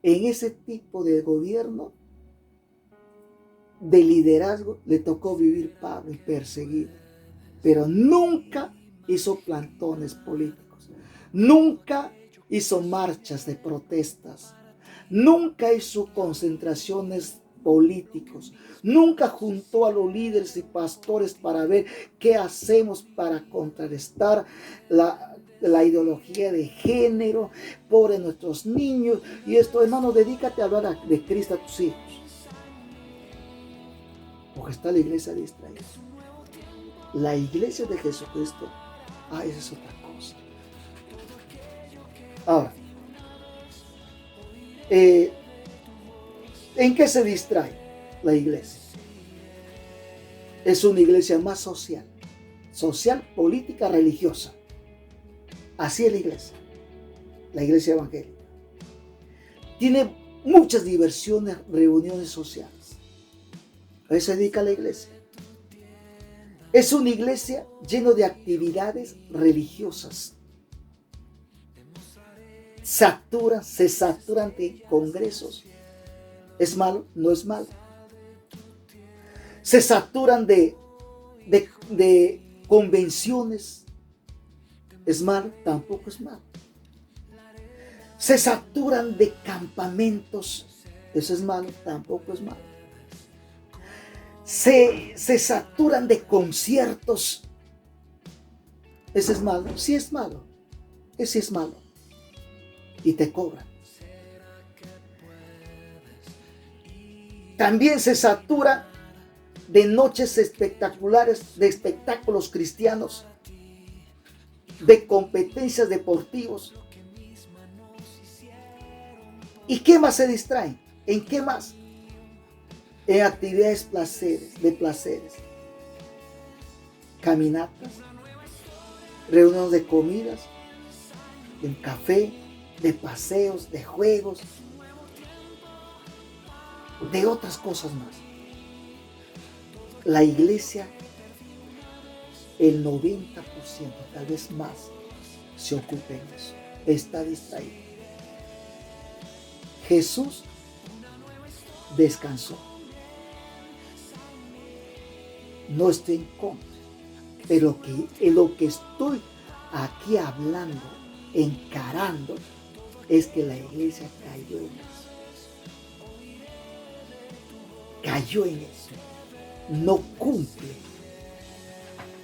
en ese tipo de gobierno, de liderazgo, le tocó vivir Pablo y perseguido. Pero nunca hizo plantones políticos. Nunca hizo marchas de protestas. Nunca hizo concentraciones políticos. Nunca juntó a los líderes y pastores para ver qué hacemos para contrarrestar la ideología de género, por nuestros niños. Y esto, hermano, dedícate a hablar de Cristo a tus hijos. Porque está la iglesia distraída. La iglesia de Jesucristo, esa es otra cosa. Ahora, ¿en qué se distrae la iglesia? Es una iglesia más social, política, religiosa. Así es la iglesia evangélica. Tiene muchas diversiones, reuniones sociales. A eso se dedica la iglesia. Es una iglesia llena de actividades religiosas. Se saturan de congresos. ¿Es malo? No es malo. Se saturan de convenciones. ¿Es malo? Tampoco es malo. Se saturan de campamentos. ¿Eso es malo? Tampoco es malo. Se saturan de conciertos. ¿Ese es malo? Sí es malo. Ese es malo. Y te cobran. También se satura de noches espectaculares, de espectáculos cristianos, de competencias deportivas. ¿Y qué más se distraen? ¿En qué más? En actividades de placeres. Caminatas, reuniones de comidas, de café, de paseos, de juegos, de otras cosas más. La iglesia, el 90%, tal vez más, se ocupa en eso. Está distraído. Jesús descansó. no estoy en contra. Pero lo que estoy aquí hablando, encarando, es que la iglesia cayó en eso. Cayó en eso. No cumple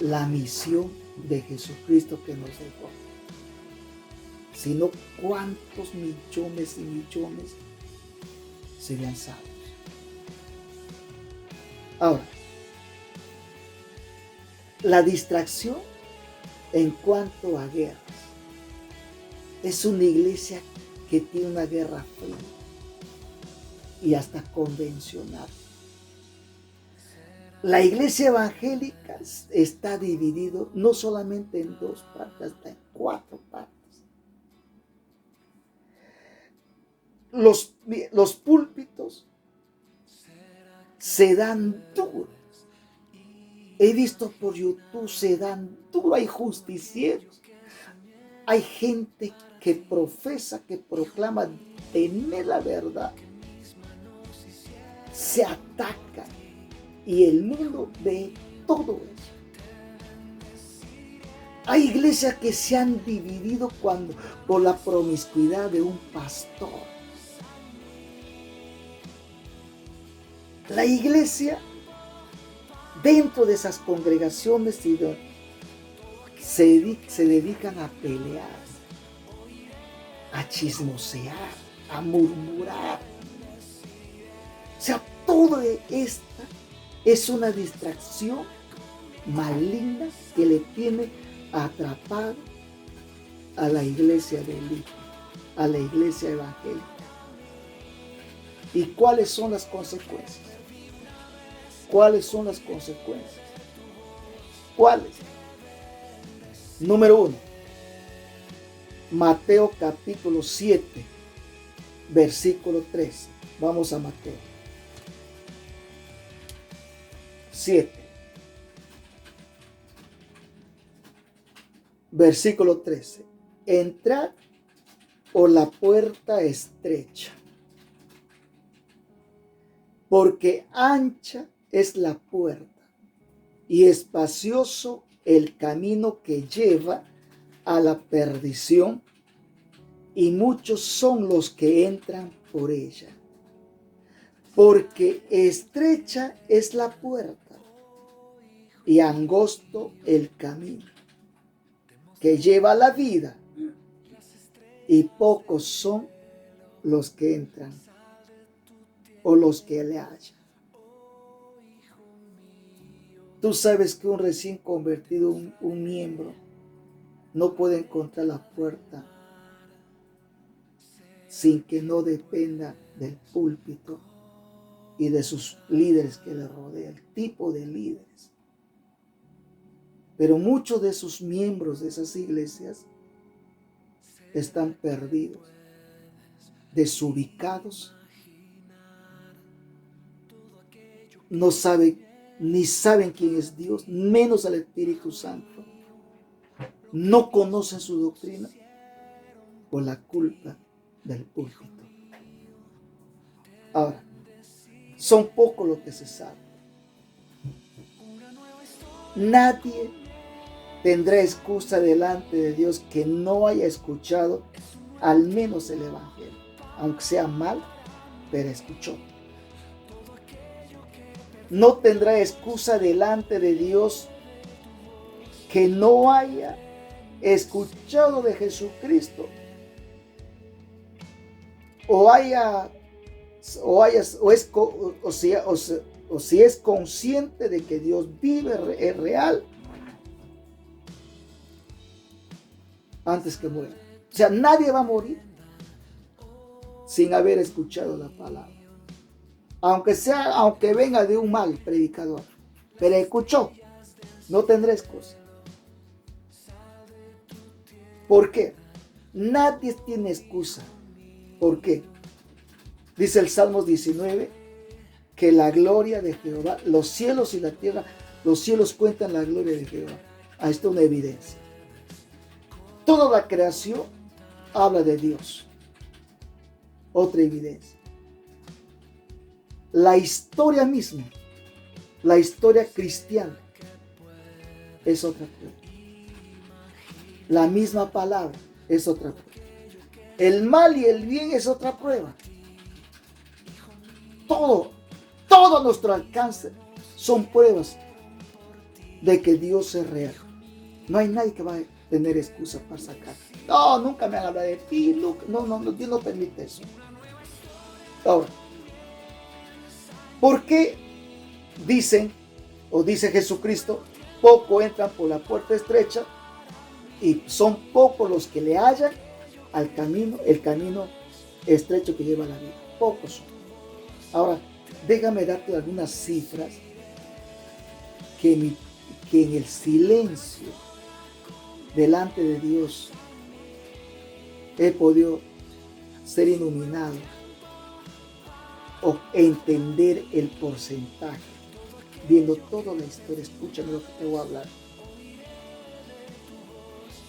la misión de Jesucristo que nos dejó. Sino cuántos millones y millones serían salvos. Ahora, la distracción en cuanto a guerras. Es una iglesia que tiene una guerra fría y hasta convencional. La iglesia evangélica está dividida no solamente en 2 partes, hasta en 4 partes. Los púlpitos se dan duros. He visto por YouTube, se dan duro. Hay justicieros. Hay gente que profesa, que proclama tener la verdad. Se ataca. Y el mundo ve todo eso. Hay iglesias que se han dividido por la promiscuidad de un pastor. La iglesia, dentro de esas congregaciones, se dedican a pelear, a chismosear, a murmurar. O sea, toda esta es una distracción maligna que le tiene atrapado a la iglesia de élite, a la iglesia evangélica. ¿Y cuáles son las consecuencias? ¿Cuáles son las consecuencias? ¿Cuáles? Número 1. Mateo capítulo 7, versículo 13. Vamos a Mateo 7, versículo 13. Entrad por la puerta estrecha, porque ancha es la puerta y espacioso el camino que lleva a la perdición, y muchos son los que entran por ella. Porque estrecha es la puerta y angosto el camino que lleva a la vida, y pocos son los que entran o los que le hallan. Tú sabes que un recién convertido, un miembro, no puede encontrar la puerta sin que no dependa del púlpito y de sus líderes que le rodean, el tipo de líderes. Pero muchos de sus miembros de esas iglesias están perdidos, desubicados, no saben, ni saben quién es Dios, menos al Espíritu Santo. No conocen su doctrina por la culpa del púlpito. Ahora, son pocos los que se saben. Nadie tendrá excusa delante de Dios que no haya escuchado al menos el Evangelio, aunque sea mal, pero escuchó. No tendrá excusa delante de Dios que no haya escuchado de Jesucristo si es consciente de que Dios vive, es real, antes que muera. O sea, nadie va a morir sin haber escuchado la palabra. Aunque venga de un mal predicador, pero escuchó, no tendrá excusa. ¿Por qué? Nadie tiene excusa. ¿Por qué? Dice el Salmos 19 que la gloria de Jehová, los cielos y la tierra, los cielos cuentan la gloria de Jehová. Ahí está una evidencia. Toda la creación habla de Dios. Otra evidencia. La historia misma La historia cristiana es otra prueba. La misma palabra es otra prueba. El mal y el bien es otra prueba. Todo a nuestro alcance son pruebas de que Dios es real. No hay nadie que va a tener excusa para sacar. No, nunca me han hablado de ti. No, Dios no permite eso. Ahora, ¿por qué dice Jesucristo, poco entran por la puerta estrecha y son pocos los que le hallan al camino, el camino estrecho que lleva a la vida? Pocos son. Ahora, déjame darte algunas cifras que en el silencio delante de Dios he podido ser iluminado o entender el porcentaje, viendo toda la historia. Escúchame lo que te voy a hablar.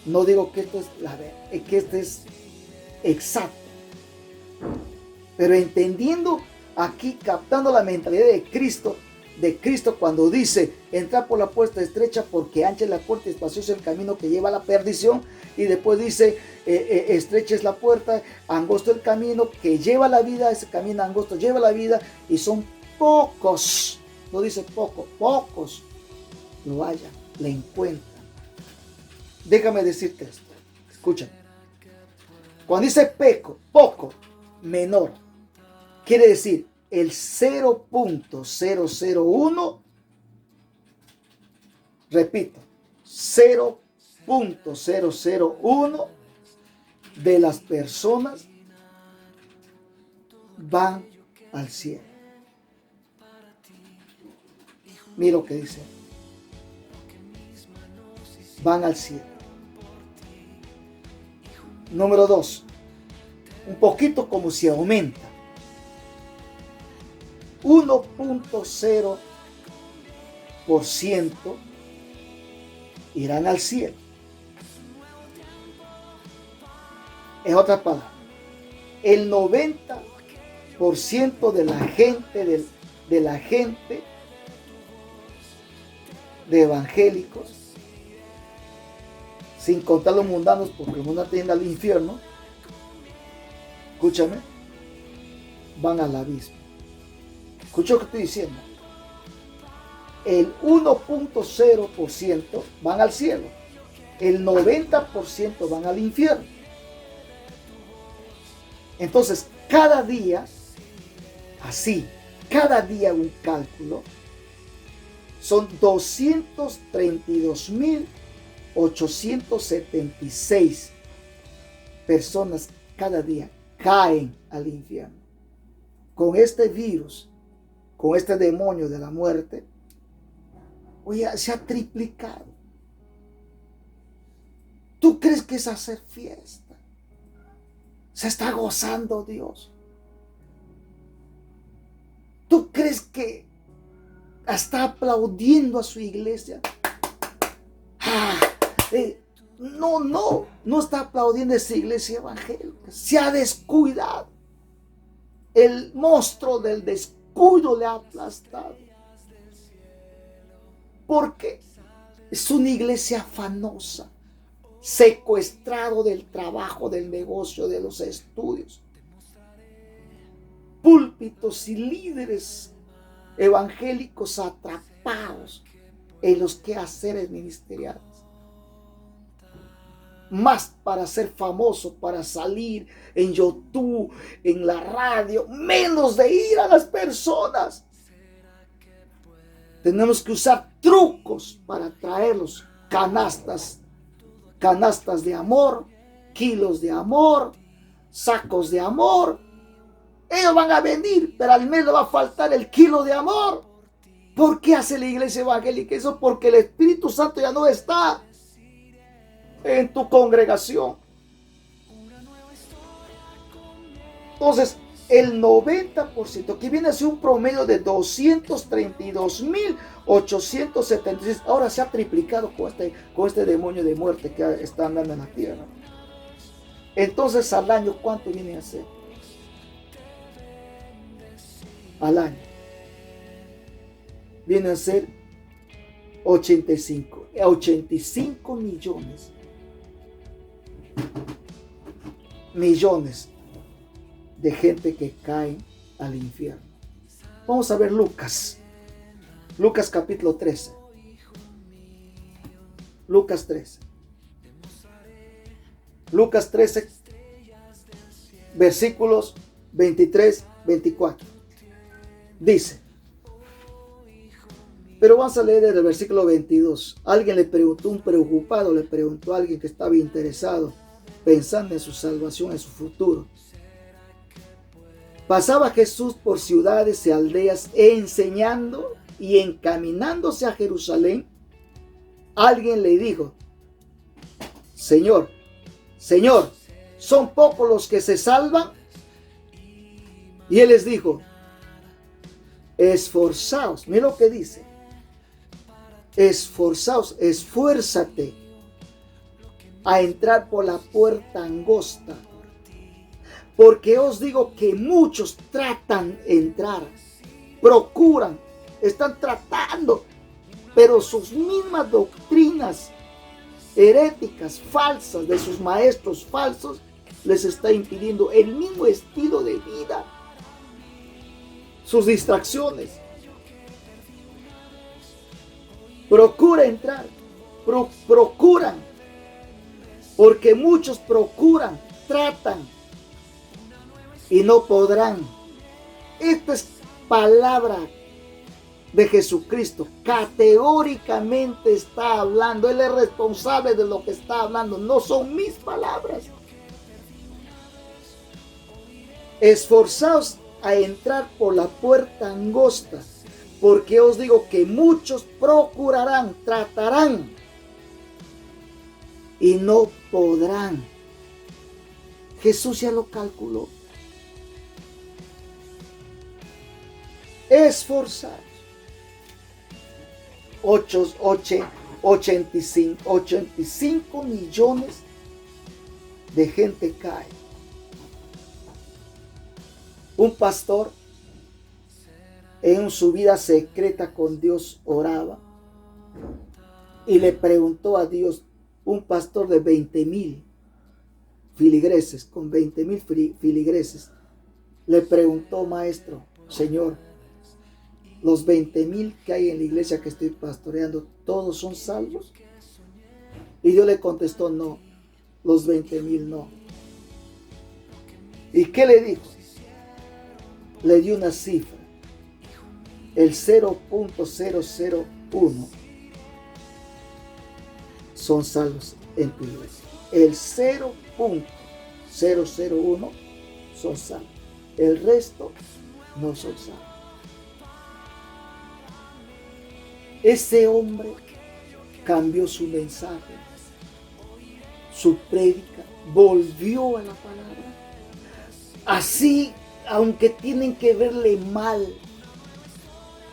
No digo que esto es la verdad, que esto es exacto, pero entendiendo aquí, captando la mentalidad de Cristo cuando dice, entra por la puerta estrecha porque ancha es la puerta y espacioso el camino que lleva a la perdición, y después dice, estrecha es la puerta, angosto el camino que lleva a la vida, ese camino angosto lleva a la vida, y son pocos, no dice poco, pocos lo hallan, le encuentran. Déjame decirte esto, escúchame. Cuando dice poco, menor, quiere decir el 0.001, repito, 0.001 de las personas van al cielo. Mira lo que dice. Van al cielo. Número 2. Un poquito como si aumenta. 1.0% irán al cielo. En otras palabras, el 90% de la gente, de evangélicos, sin contar los mundanos, porque los mundanos tienen al infierno, escúchame, van al abismo. Escucha lo que estoy diciendo. El 1.0% van al cielo. El 90% van al infierno. Entonces, cada día un cálculo, son 232.876 personas cada día caen al infierno. Con este virus, con este demonio de la muerte, oye, se ha triplicado. ¿Tú crees que es hacer fiesta? Se está gozando Dios. ¿Tú crees que está aplaudiendo a su iglesia? No está aplaudiendo a esa iglesia evangélica. Se ha descuidado. El monstruo del descuido le ha aplastado. Porque es una iglesia afanosa, secuestrado del trabajo, del negocio, de los estudios. Púlpitos y líderes evangélicos atrapados en los quehaceres ministeriales. Más para ser famoso, para salir en YouTube, en la radio, menos de ir a las personas. Tenemos que usar trucos para traerlos. Canastas de amor, kilos de amor, sacos de amor. Ellos van a venir, pero al mes le va a faltar el kilo de amor. ¿Por qué hace la iglesia evangélica eso? Porque el Espíritu Santo ya no está en tu congregación. Entonces, el 90%, que viene a ser un promedio de 232.876, ahora se ha triplicado con este demonio de muerte que está andando en la tierra. Entonces, al año, ¿cuánto viene a ser? Al año. viene a ser 85 millones de gente que cae al infierno. Vamos a ver Lucas capítulo 13. Lucas 13, versículos 23, 24. Dice, pero vamos a leer desde el versículo 22. Alguien le preguntó, un preocupado le preguntó a alguien que estaba interesado, pensando en su salvación, en su futuro. Pasaba Jesús por ciudades y aldeas enseñando, y encaminándose a Jerusalén, alguien le dijo, Señor, ¿son pocos los que se salvan? Y él les dijo, esforzaos, mira lo que dice, esforzaos, esfuérzate a entrar por la puerta angosta, porque os digo que muchos tratan de entrar, procuran, están tratando, pero sus mismas doctrinas heréticas, falsas, de sus maestros falsos, les está impidiendo el mismo estilo de vida, sus distracciones. Procura entrar, procuran, porque muchos procuran, tratan y no podrán. Esta es palabra de Jesucristo, categóricamente está hablando. Él es responsable de lo que está hablando, no son mis palabras. Esforzaos a entrar por la puerta angosta, porque os digo que muchos procurarán, tratarán y no podrán. Jesús ya lo calculó. Esforzaos. 85 millones de gente cae. Un pastor en su vida secreta con Dios oraba y le preguntó a Dios, un pastor de 20,000 filigreses, con 20,000 filigreses, le preguntó, maestro, Señor, los 20,000 que hay en la iglesia que estoy pastoreando, ¿todos son salvos? Y Dios le contestó, no, los 20,000 no. ¿Y qué le dijo? Le dio una cifra, el 0.001 son salvos en tu iglesia. El 0.001 son salvos. El resto no son salvos. Ese hombre cambió su mensaje, su prédica, volvió a la palabra. Así, aunque tienen que verle mal,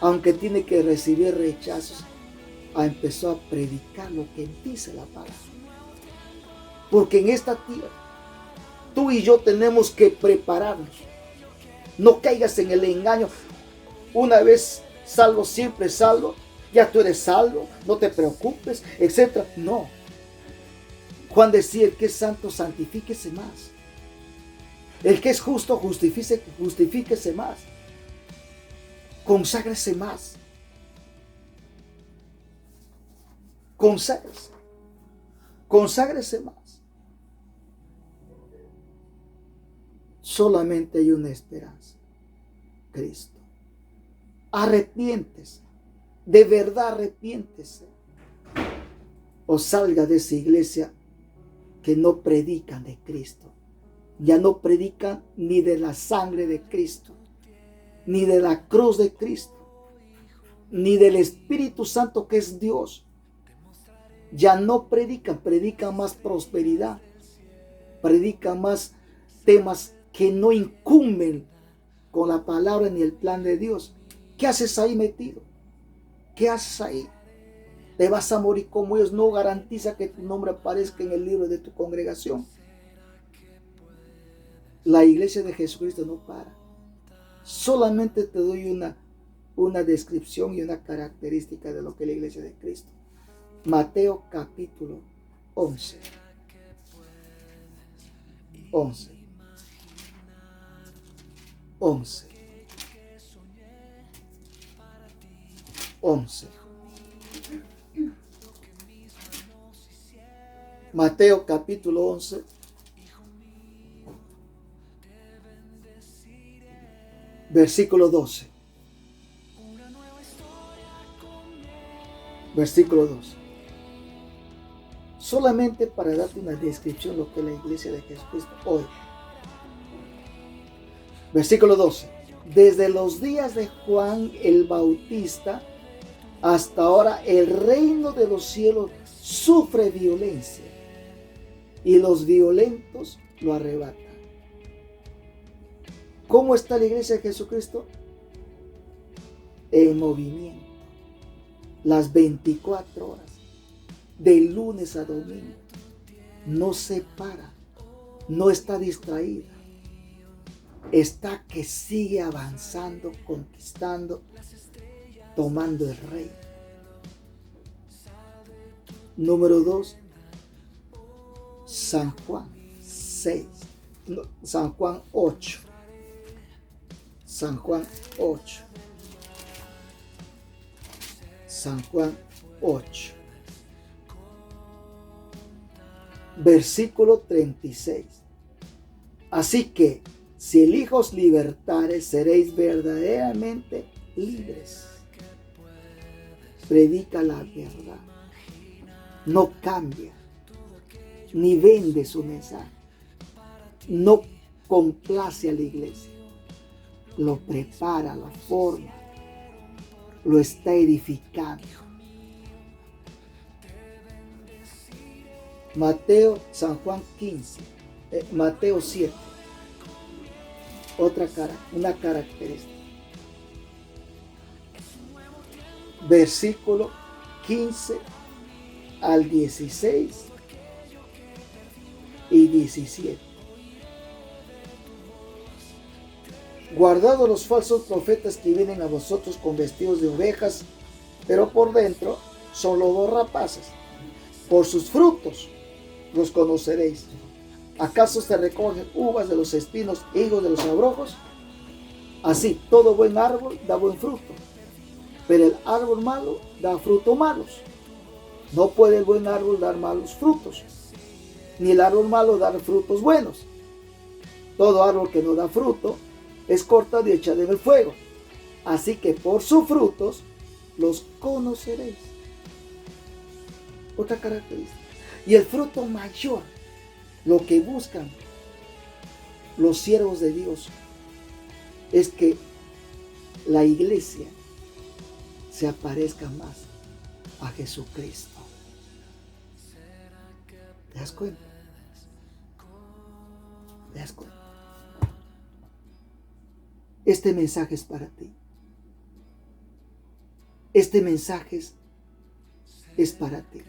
aunque tiene que recibir rechazos, empezó a predicar lo que dice la palabra. Porque en esta tierra, tú y yo tenemos que prepararnos. No caigas en el engaño. Una vez salvo, siempre salvo. Ya tú eres salvo, no te preocupes, etc. No. Juan decía, el que es santo, santifíquese más. El que es justo, justifíquese más. Conságrese más. Conságrese más. Solamente hay una esperanza, Cristo. Arrepiéntese. De verdad arrepiéntese, o salga de esa iglesia que no predican de Cristo. Ya no predican ni de la sangre de Cristo, ni de la cruz de Cristo, ni del Espíritu Santo que es Dios. Ya no predican más prosperidad, predican más temas que no incumben con la palabra ni el plan de Dios. ¿Qué haces ahí metido? ¿Qué haces ahí? ¿Te vas a morir como ellos? No garantiza que tu nombre aparezca en el libro de tu congregación. La iglesia de Jesucristo no para. Solamente te doy una descripción y una característica de lo que es la iglesia de Cristo. Mateo capítulo 11. 11. 11. 11. Mateo capítulo 11. Versículo 12. Versículo 12. Solamente para darte una descripción de lo que es la iglesia de Jesucristo hoy. Versículo 12. Desde los días de Juan el Bautista hasta ahora el reino de los cielos sufre violencia y los violentos lo arrebatan. ¿Cómo está la iglesia de Jesucristo? En movimiento. Las 24 horas. De lunes a domingo. No se para. No está distraída. Está que sigue avanzando, conquistando, tomando el reino. Número 2. San Juan 6. San Juan 8. San Juan 8. San Juan 8. Versículo 36. Así que, si el Hijo os libertare, seréis verdaderamente libres. Predica la verdad. No cambia, ni vende su mensaje. No complace a la iglesia. Lo prepara, lo forma, lo está edificando. Mateo, San Juan 15, Mateo 7. Una característica. Versículo 15 al 16 y 17. Guardados los falsos profetas que vienen a vosotros con vestidos de ovejas, pero por dentro son lobos rapaces. Por sus frutos los conoceréis. ¿Acaso se recogen uvas de los espinos e higos de los abrojos? Así, todo buen árbol da buen fruto, pero el árbol malo da frutos malos. No puede el buen árbol dar malos frutos, ni el árbol malo dar frutos buenos. Todo árbol que no da fruto es cortado y echado en el fuego. Así que por sus frutos los conoceréis. Otra característica. Y el fruto mayor, lo que buscan los siervos de Dios, es que la iglesia se aparezca más a Jesucristo. ¿Te das cuenta? ¿Te das cuenta? Este mensaje es para ti. Este mensaje es para ti.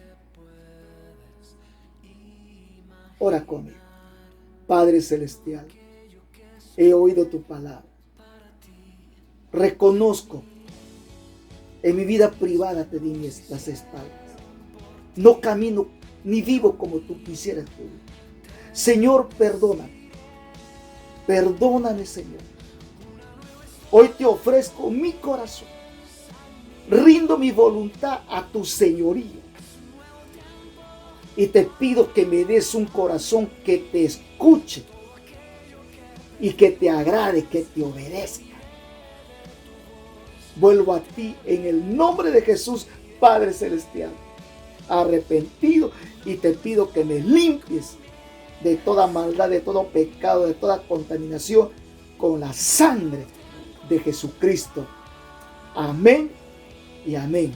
Ora conmigo. Padre Celestial, he oído tu palabra. Reconozco, en mi vida privada te di las espaldas. No camino ni vivo como tú quisieras vivir. Señor, perdóname. Perdóname, Señor. Hoy te ofrezco mi corazón. Rindo mi voluntad a tu señorío. Y te pido que me des un corazón que te escuche y que te agrade, que te obedezca. Vuelvo a ti en el nombre de Jesús, Padre Celestial, arrepentido, y te pido que me limpies de toda maldad, de todo pecado, de toda contaminación con la sangre de Jesucristo. Amén y amén.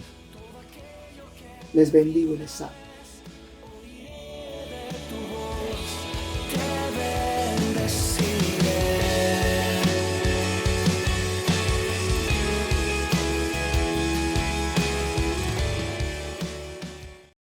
Les bendigo y les amo.